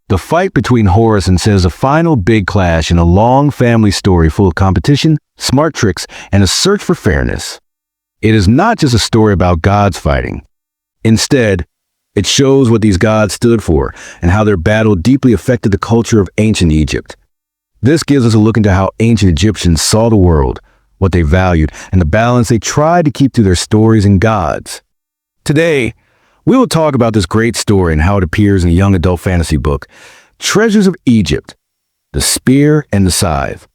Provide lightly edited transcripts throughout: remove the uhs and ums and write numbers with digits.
The fight between Horus and Set is a final big clash in a long family story full of competition, smart tricks, and a search for fairness. It is not just a story about gods fighting. Instead, it shows what these gods stood for and how their battle deeply affected the culture of ancient Egypt. This gives us a look into how ancient Egyptians saw the world, what they valued, and the balance they tried to keep through their stories and gods. Today, we will talk about this great story and how it appears in a young adult fantasy book, Treasures of Egypt, the Spear and the Scythe.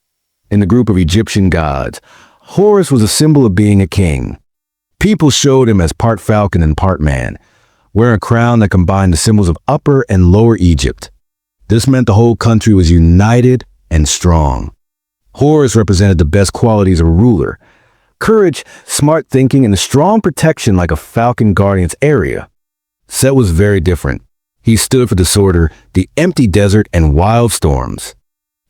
In the group of Egyptian gods, Horus was a symbol of being a king. People showed him as part falcon and part man, wearing a crown that combined the symbols of Upper and Lower Egypt. This meant the whole country was united and strong. Horus represented the best qualities of a ruler: courage, smart thinking, and a strong protection like a falcon guarding its area. Set was very different. He stood for disorder, the empty desert, and wild storms.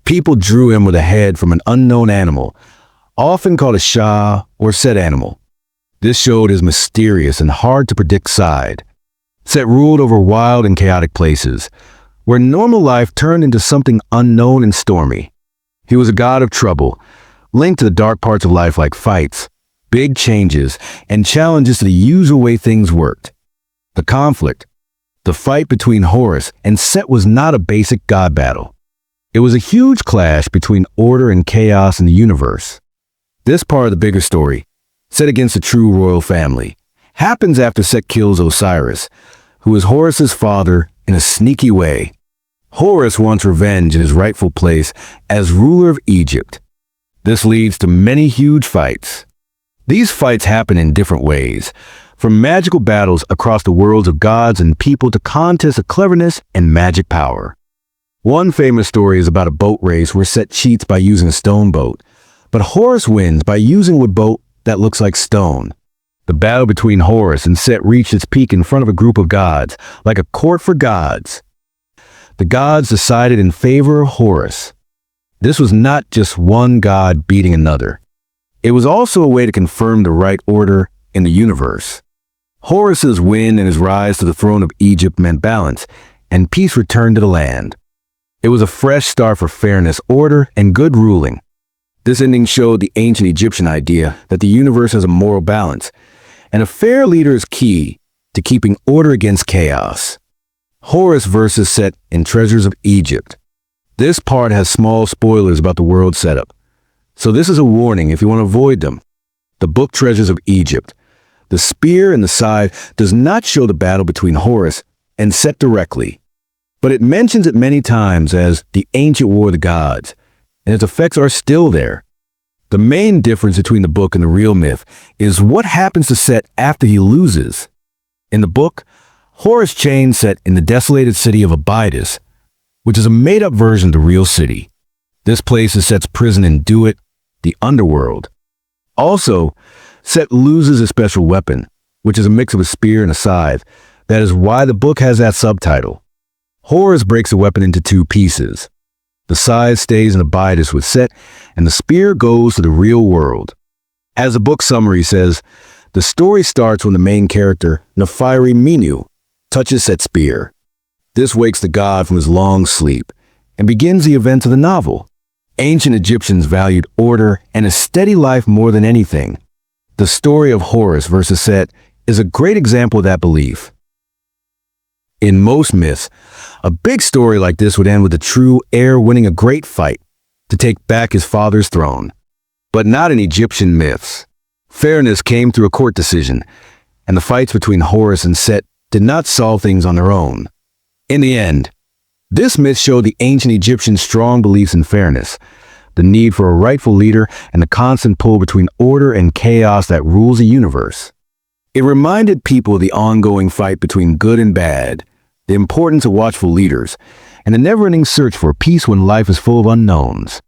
People drew him with a head from an unknown animal, often called a Shah or Set animal. This showed his mysterious and hard-to-predict side. Set ruled over wild and chaotic places, where normal life turned into something unknown and stormy. He was a god of trouble, linked to the dark parts of life like fights, big changes, and challenges to the usual way things worked. The conflict, the fight between Horus and Set, was not a basic god battle. It was a huge clash between order and chaos in the universe. This part of the bigger story, Set against the true royal family, happens after Set kills Osiris, who is Horus's father, in a sneaky way. Horus wants revenge in his rightful place as ruler of Egypt. This leads to many huge fights. These fights happen in different ways, from magical battles across the worlds of gods and people to contests of cleverness and magic power. One famous story is about a boat race where Set cheats by using a stone boat, but Horus wins by using a wood boat that looks like stone. The battle between Horus and Set reached its peak in front of a group of gods, like a court for gods. The gods decided in favor of Horus. This was not just one god beating another. It was also a way to confirm the right order in the universe. Horus's win and his rise to the throne of Egypt meant balance, and peace returned to the land. It was a fresh start for fairness, order, and good ruling. This ending showed the ancient Egyptian idea that the universe has a moral balance, and a fair leader is key to keeping order against chaos. Horus versus Set in Treasures of Egypt. This part has small spoilers about the world setup, so this is a warning if you want to avoid them. The book Treasures of Egypt, the Spear and the Scythe, does not show the battle between Horus and Set directly, but it mentions it many times as the ancient war of the gods, and its effects are still there. The main difference between the book and the real myth is what happens to Set after he loses. In the book, Horus chains Set in the desolated city of Abydos, which is a made-up version of the real city. This place is Set's prison in Duat, the underworld. Also, Set loses a special weapon, which is a mix of a spear and a scythe. That is why the book has that subtitle. Horus breaks the weapon into two pieces. The scythe stays in Abydos with Set, and the spear goes to the real world. As the book summary says, the story starts when the main character, Nephiri Minu, touches Set's spear. This wakes the god from his long sleep and begins the events of the novel. Ancient Egyptians valued order and a steady life more than anything. The story of Horus versus Set is a great example of that belief. In most myths, a big story like this would end with the true heir winning a great fight to take back his father's throne. But not in Egyptian myths. Fairness came through a court decision, and the fights between Horus and Set did not solve things on their own. In the end, this myth showed the ancient Egyptians' strong beliefs in fairness, the need for a rightful leader, and the constant pull between order and chaos that rules the universe. It reminded people of the ongoing fight between good and bad, the importance of watchful leaders, and the never-ending search for peace when life is full of unknowns.